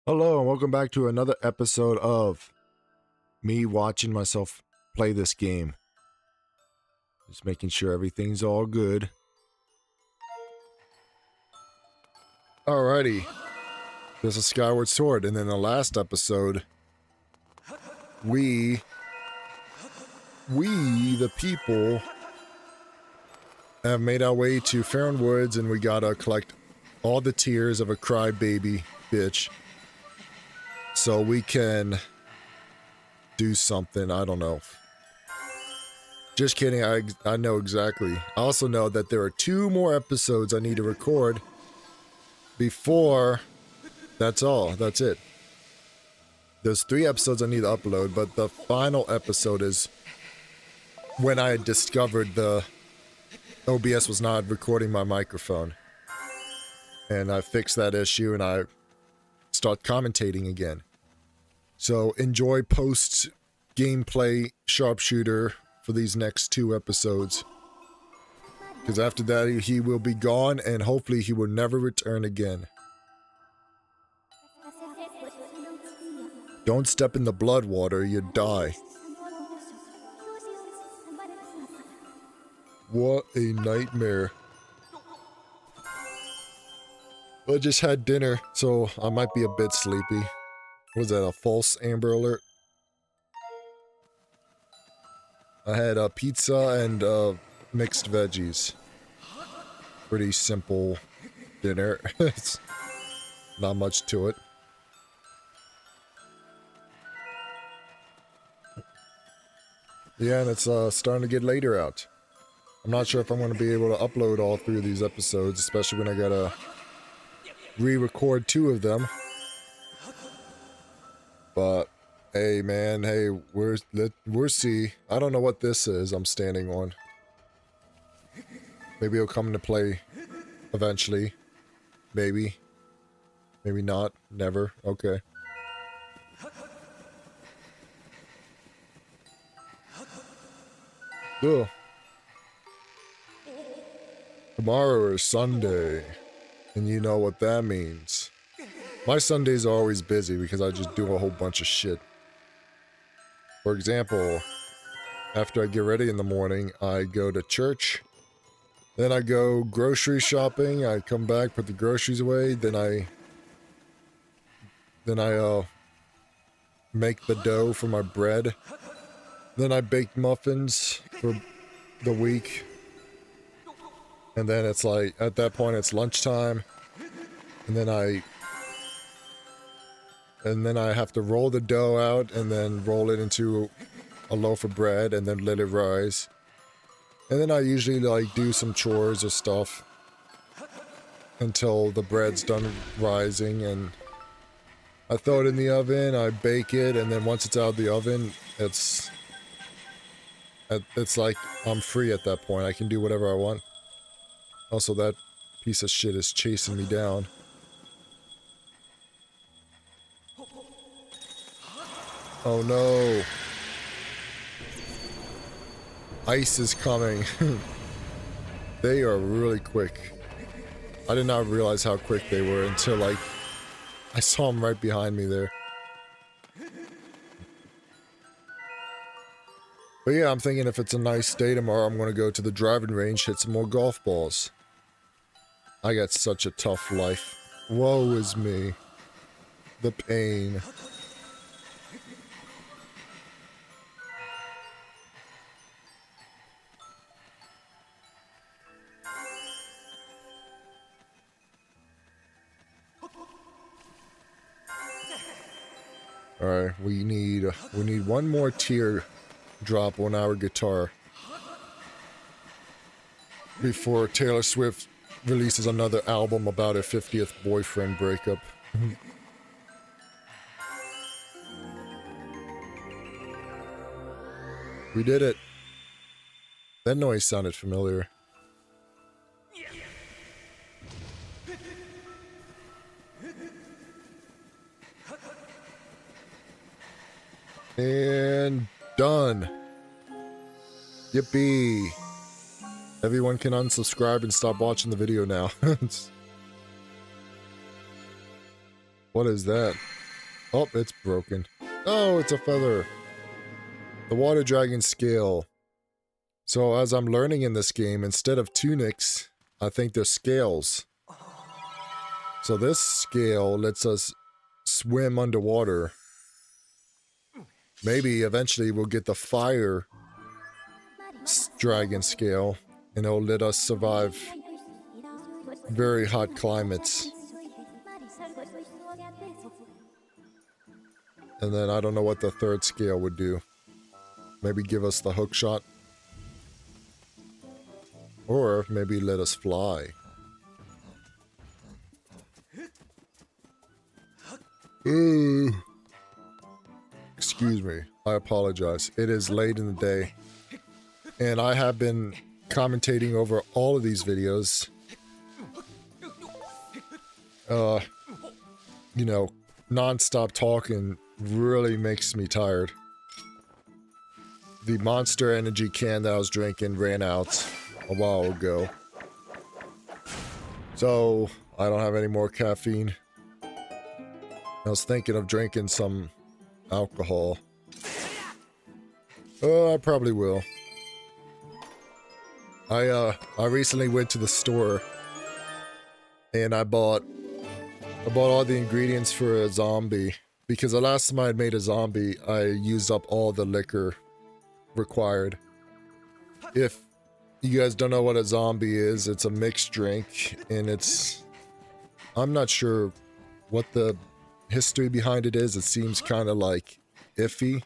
Hello and welcome back to another episode of me watching myself play this game. Just making sure everything's all good. Alrighty. This is Skyward Sword, and in the last episode, we the people have made our way to Faron Woods, and we gotta collect all the tears of a crybaby bitch. So we can do something, I don't know. Just kidding, I know exactly. I also know that there are 2 more episodes I need to record before that's it. There's 3 episodes I need to upload, but the final episode is when I discovered the OBS was not recording my microphone. And I fixed that issue and I start commentating again. So enjoy post gameplay sharpshooter for these next 2 episodes. Because after that he will be gone and hopefully he will never return again. Don't step in the blood water, you die. What a nightmare. I just had dinner, so I might be a bit sleepy. Was that a false Amber Alert? I had a pizza and mixed veggies. Pretty simple dinner. It's not much to it. Yeah, and it's starting to get later out. I'm not sure if I'm going to be able to upload all 3 of these episodes, especially when I gotta re-record 2 of them. But hey man, hey, we'll see. I don't know what this is I'm standing on. Maybe it'll come into play eventually. Maybe. Maybe not. Never. Okay. Ugh. Tomorrow is Sunday. And you know what that means. My Sundays are always busy because I just do a whole bunch of shit. For example, after I get ready in the morning, I go to church. Then I go grocery shopping. I come back, put the groceries away. Then I make the dough for my bread. Then I bake muffins for the week. And then it's like, at that point it's lunchtime. And then I have to roll the dough out and then roll it into a loaf of bread and then let it rise. And then I usually like do some chores or stuff until the bread's done rising, and I throw it in the oven, I bake it, and then once it's out of the oven, it's like I'm free at that point. I can do whatever I want. Also, that piece of shit is chasing me down. Oh no. Ice is coming. They are really quick. I did not realize how quick they were until like I saw them right behind me there. But yeah, I'm thinking if it's a nice day tomorrow, I'm going to go to the driving range, hit some more golf balls. I got such a tough life. Woe is me. The pain. Alright, we need 1 more tear drop on our guitar before Taylor Swift releases another album about her 50th boyfriend breakup. We did it. That noise sounded familiar. And done. Yippee. Everyone can unsubscribe and stop watching the video now. What is that? Oh, it's broken. Oh, it's a feather. The water dragon scale. So as I'm learning in this game, instead of tunics, I think they're scales. So this scale lets us swim underwater. Maybe eventually we'll get the fire dragon scale, and it'll let us survive very hot climates. And then I don't know what the third scale would do. Maybe give us the hook shot. Or maybe let us fly. Ooh. Excuse me. I apologize. It is late in the day. And I have been commentating over all of these videos. You know, non-stop talking really makes me tired. The Monster Energy can that I was drinking ran out a while ago. So, I don't have any more caffeine. I was thinking of drinking some alcohol. I probably will. I recently went to the store and I bought all the ingredients for a zombie, because the last time I had made a zombie, I used up all the liquor required. If you guys don't know what a zombie is, it's a mixed drink, and I'm not sure what the history behind it is. It seems kind of like iffy.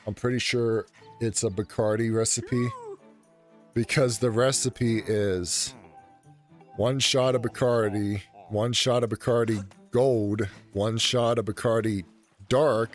I'm pretty sure it's a Bacardi recipe, because the recipe is 1 shot of Bacardi, 1 shot of Bacardi Gold, 1 shot of Bacardi Dark,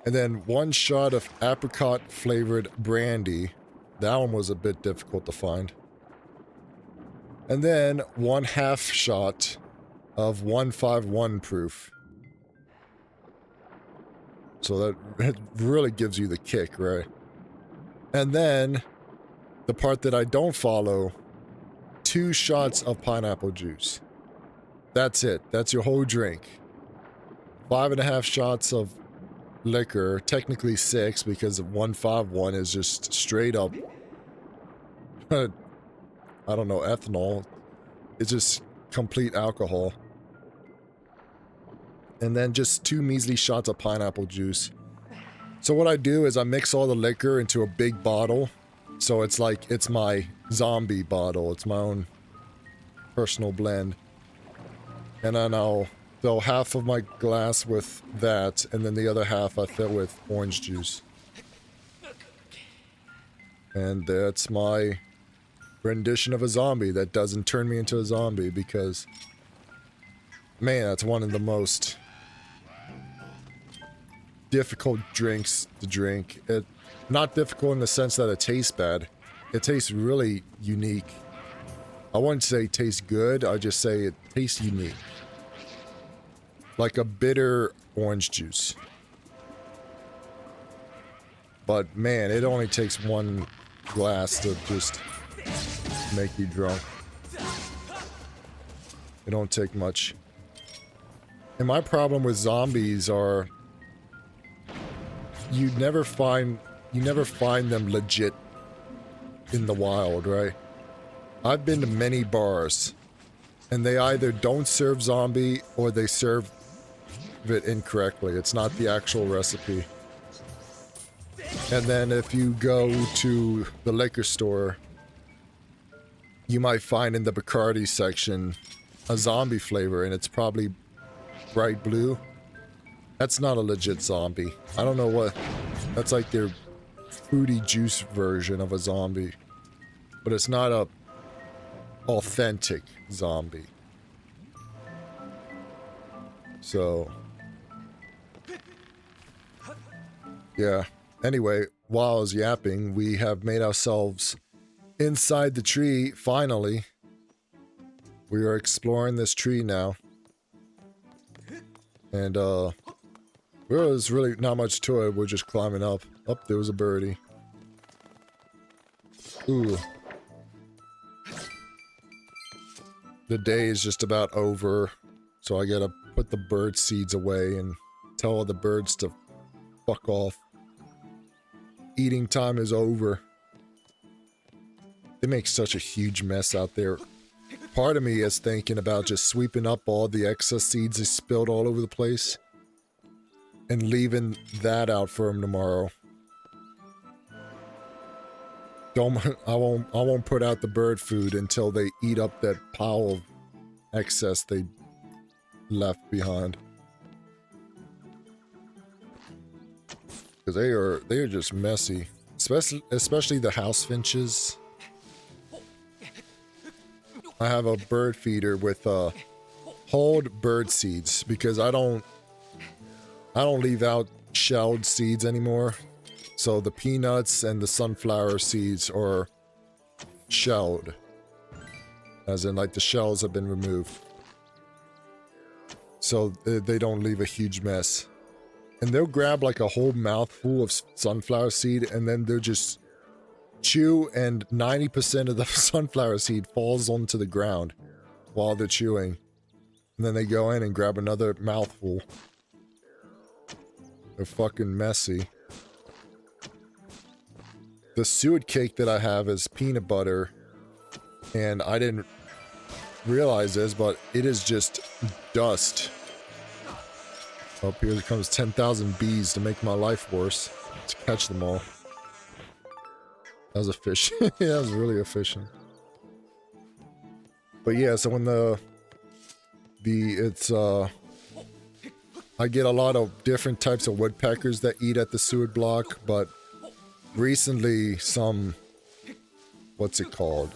and then 1 shot of apricot flavored brandy. That one was a bit difficult to find. And then 1/2 shot of 151 proof. So that it really gives you the kick, right? And then the part that I don't follow, 2 shots of pineapple juice. That's it. That's your whole drink. 5.5 shots of liquor, technically 6 because 151 is just straight up, I don't know, ethanol. It's just complete alcohol. And then just 2 measly shots of pineapple juice. So what I do is I mix all the liquor into a big bottle. So it's like, it's my zombie bottle. It's my own personal blend. And then I'll fill half of my glass with that, and then the other half I fill with orange juice. And that's my rendition of a zombie that doesn't turn me into a zombie, because, man, that's one of the most difficult drinks to drink. Not difficult in the sense that it tastes bad. It tastes really unique. I wouldn't say it tastes good, I just say it tastes unique. Like a bitter orange juice. But man, it only takes 1 glass to just make you drunk. It don't take much. And my problem with zombies are you never find them legit in the wild, right? I've been to many bars, and they either don't serve zombie or they serve it incorrectly. It's not the actual recipe. And then if you go to the liquor store, you might find in the Bacardi section a zombie flavor, and it's probably bright blue. That's not a legit zombie. I don't know what... That's like their fruity juice version of a zombie. But it's not a authentic zombie. So... yeah. Anyway, while I was yapping, we have made ourselves inside the tree, finally. We are exploring this tree now. And, there's really not much to it. We're just climbing up. Oh, there was a birdie. Ooh. The day is just about over. So I gotta put the bird seeds away and tell all the birds to fuck off. Eating time is over. They make such a huge mess out there. Part of me is thinking about just sweeping up all the excess seeds they spilled all over the place and leaving that out for them tomorrow. I won't put out the bird food until they eat up that pile of excess they left behind. Because they are just messy, especially the house finches. I have a bird feeder with hulled bird seeds because I don't leave out shelled seeds anymore. So the peanuts and the sunflower seeds are shelled, as in like the shells have been removed. So they don't leave a huge mess. And they'll grab like a whole mouthful of sunflower seed and then they'll just chew, and 90% of the sunflower seed falls onto the ground while they're chewing. And then they go in and grab another mouthful. They're fucking messy. The suet cake that I have is peanut butter, and I didn't realize this, but it is just dust. Oh, here comes 10,000 bees to make my life worse. Let's catch them all. That was efficient. Yeah, that was really efficient. But yeah, so when I get a lot of different types of woodpeckers that eat at the suet block, but recently some, what's it called?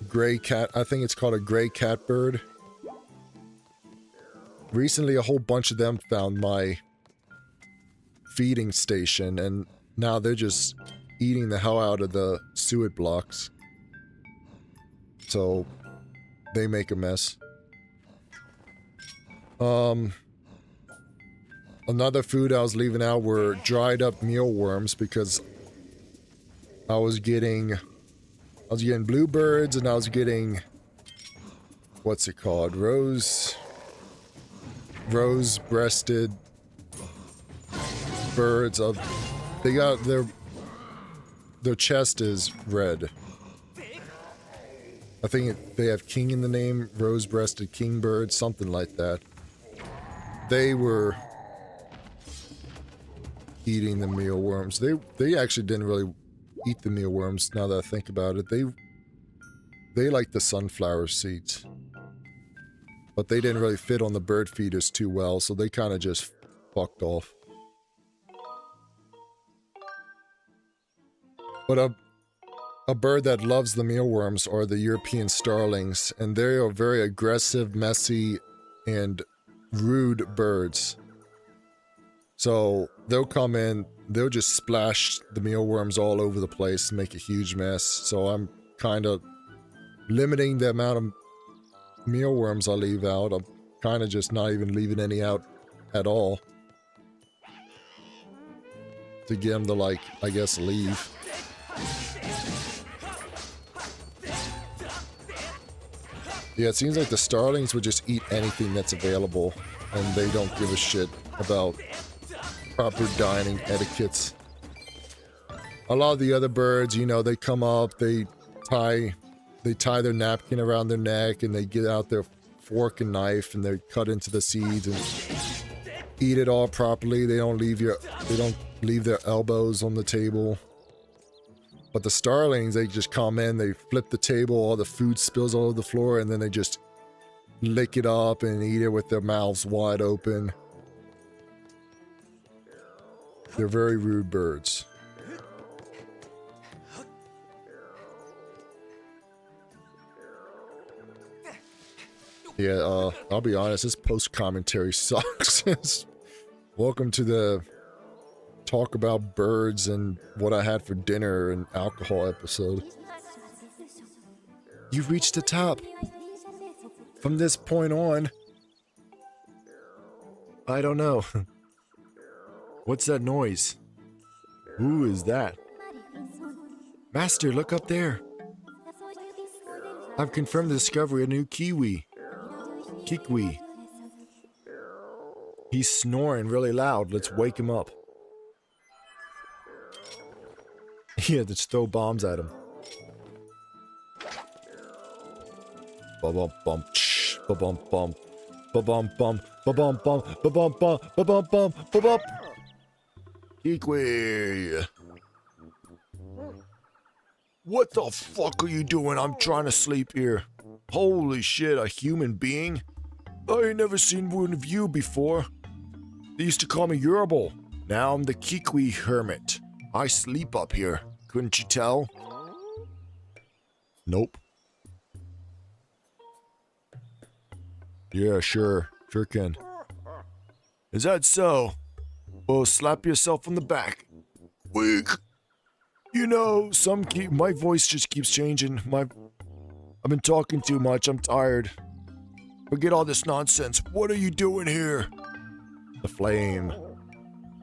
Gray cat, I think it's called a gray catbird. Recently a whole bunch of them found my feeding station, and now they're just eating the hell out of the suet blocks. So they make a mess. Another food I was leaving out were dried up mealworms because I was getting bluebirds, and I was getting, what's it called? Rose-breasted birds of, they got their chest is red. I think they have king in the name, rose-breasted kingbird, something like that. They were eating the mealworms. They actually didn't really eat the mealworms, now that I think about it. They like the sunflower seeds. But they didn't really fit on the bird feeders too well, so they kind of just fucked off. But a bird that loves the mealworms are the European starlings, and they are very aggressive, messy, and rude birds. So they'll come in, they'll just splash the mealworms all over the place and make a huge mess. So I'm kind of limiting the amount of mealworms I leave out. I'm kind of just not even leaving any out at all. To get them to, like, I guess, leave. Yeah, it seems like the starlings would just eat anything that's available, and they don't give a shit about proper dining etiquettes. A lot of the other birds, you know, they come up, they tie their napkin around their neck, and they get out their fork and knife, and they cut into the seeds and eat it all properly. They don't leave their elbows on the table. But the starlings, they just come in, they flip the table, all the food spills all over the floor, and then they just lick it up and eat it with their mouths wide open. They're very rude birds. Yeah, I'll be honest, this post-commentary sucks. Welcome to the talk about birds and what I had for dinner and alcohol episode. You've reached the top. From this point on, I don't know. What's that noise? Who is that? Master, look up there. I've confirmed the discovery of a new Kiwi. He's snoring really loud. Let's wake him up. Yeah, just throw bombs at him. Ba-bum bum, ba-bum bum, ba-bum bum, ba-bum bum, ba-bum bum, ba-bum bum, ba-bum. Kiwi. What the fuck are you doing? I'm trying to sleep here. Holy shit, a human being? I ain't never seen one of you before. They used to call me Yerbal. Now I'm the Kiwi hermit. I sleep up here. Couldn't you tell? Nope. Yeah, sure. Sure can. Is that so? Well, slap yourself on the back. Weak. You know, my voice just keeps changing. I've been talking too much. I'm tired. Forget all this nonsense. What are you doing here? The flame.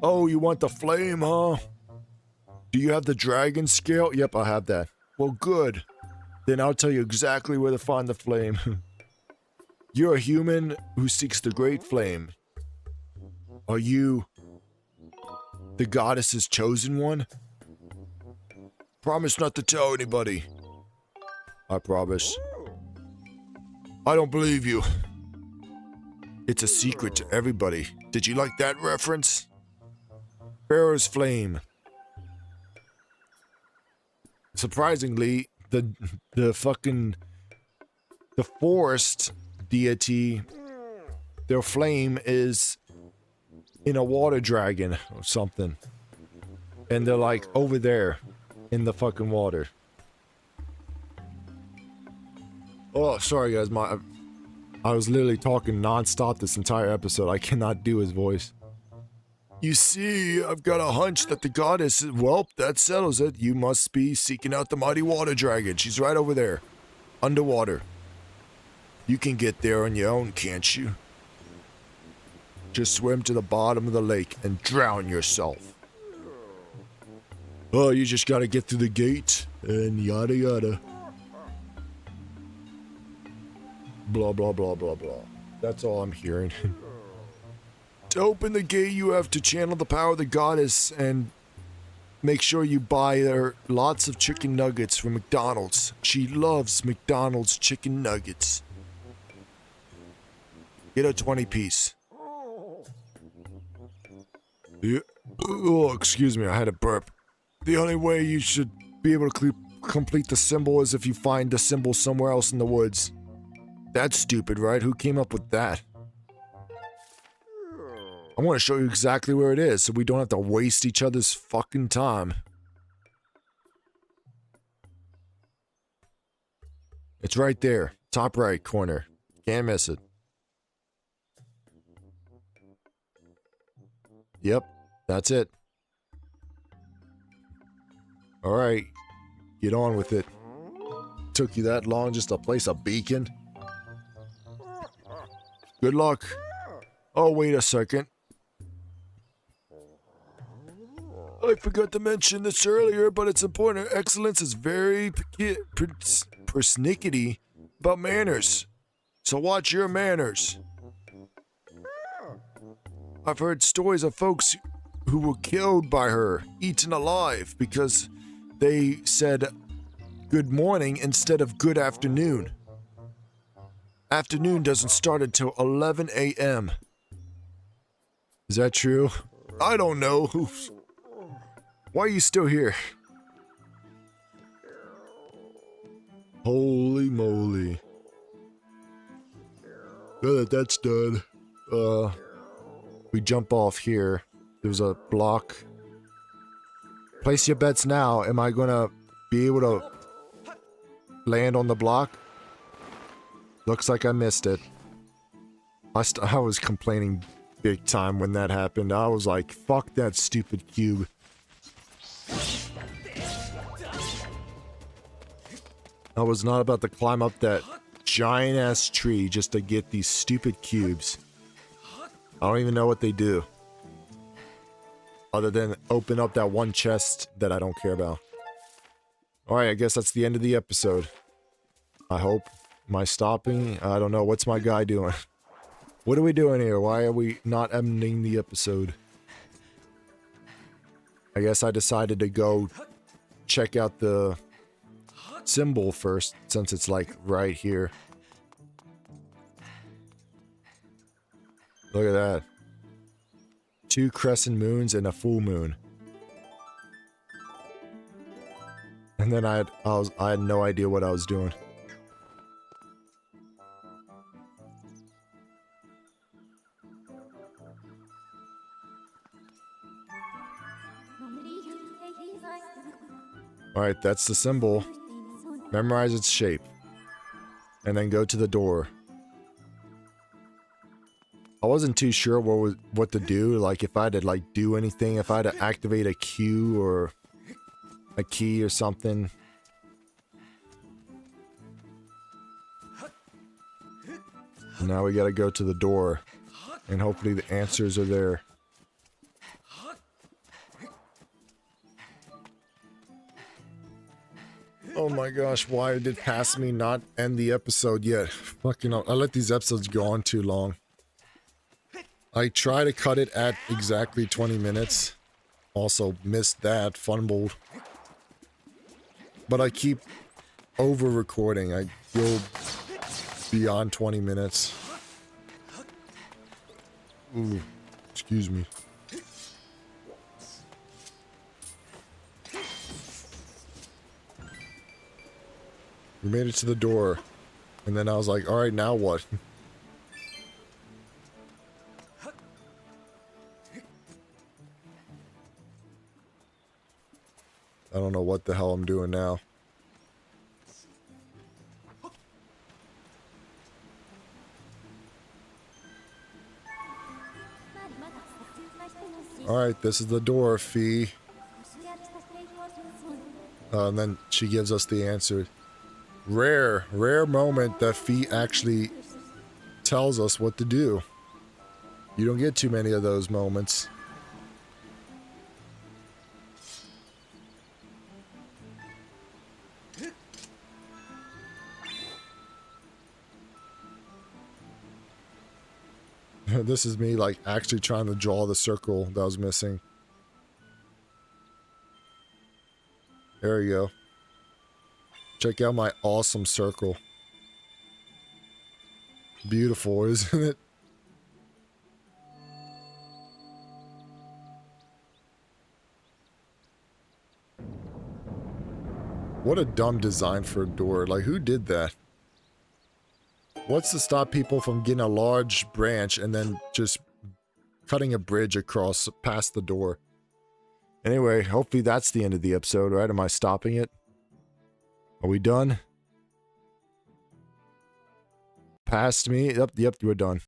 Oh, you want the flame, huh? Do you have the dragon scale? Yep, I have that. Well, good. Then I'll tell you exactly where to find the flame. You're a human who seeks the great flame. Are you the goddess's chosen one? Promise not to tell anybody. I promise. I don't believe you. It's a secret to everybody. Did you like that reference? Pharaoh's flame. Surprisingly, the forest deity, their flame is in a water dragon or something. And they're like over there in the fucking water. Oh, sorry guys, I was literally talking non-stop this entire episode. I cannot do his voice. You see, I've got a hunch that the goddess, well, that settles it. You must be seeking out the mighty water dragon. She's right over there, underwater. You can get there on your own, can't you? Just swim to the bottom of the lake and drown yourself. Oh, you just gotta get through the gate and yada yada. Blah, blah, blah, blah, blah. That's all I'm hearing. To open the gate, you have to channel the power of the goddess and make sure you buy her lots of chicken nuggets from McDonald's. She loves McDonald's chicken nuggets. Get a 20-piece. Yeah. Oh, excuse me, I had a burp. The only way you should be able to complete the symbol is if you find the symbol somewhere else in the woods. That's stupid, right? Who came up with that? I want to show you exactly where it is so we don't have to waste each other's fucking time. It's right there. Top right corner. Can't miss it. Yep, that's it. Alright, get on with it. Took you that long just to place a beacon? Good luck. Oh, wait a second. I forgot to mention this earlier, but it's important. Excellence is very persnickety about manners. So watch your manners. I've heard stories of folks who were killed by her, eaten alive, because they said good morning instead of good afternoon. Afternoon doesn't start until 11 a.m. Is that true? I don't know. Why are you still here? Holy moly. Now that that's done, we jump off here. There's a block. Place your bets now. Am I gonna be able to land on the block? Looks like I missed it. I was complaining big time when that happened. I was like, fuck that stupid cube. I was not about to climb up that giant ass tree just to get these stupid cubes. I don't even know what they do. Other than open up that one chest that I don't care about. Alright, I guess that's the end of the episode. I hope. Am I stopping? I don't know. What's my guy doing? What are we doing here? Why are we not ending the episode? I guess I decided to go check out the symbol first, since it's like right here. Look at that. 2 crescent moons and a full moon. And then I had no idea what I was doing. Alright, that's the symbol. Memorize its shape. And then go to the door. I wasn't too sure what to do, like if I had to like do anything, if I had to activate a cue or a key or something. Now we gotta go to the door, and hopefully the answers are there. Oh my gosh, why did Past Me not end the episode yet? Fucking, I let these episodes go on too long. I try to cut it at exactly 20 minutes. Also missed that, fumbled. But I keep over-recording. I go beyond 20 minutes. Ooh, excuse me. We made it to the door. And then I was like, alright, now what? I don't know what the hell I'm doing now. Alright, this is the door, Fee. And then she gives us the answer. Rare moment that Fee actually tells us what to do. You don't get too many of those moments. This is me, like, actually trying to draw the circle that was missing. There you go. Check out my awesome circle. Beautiful, isn't it? What a dumb design for a door. Like, who did that? What's to stop people from getting a large branch and then just cutting a bridge across past the door? Anyway, hopefully that's the end of the episode, right? Am I stopping it? Are we done? Past me? Yep, we're done.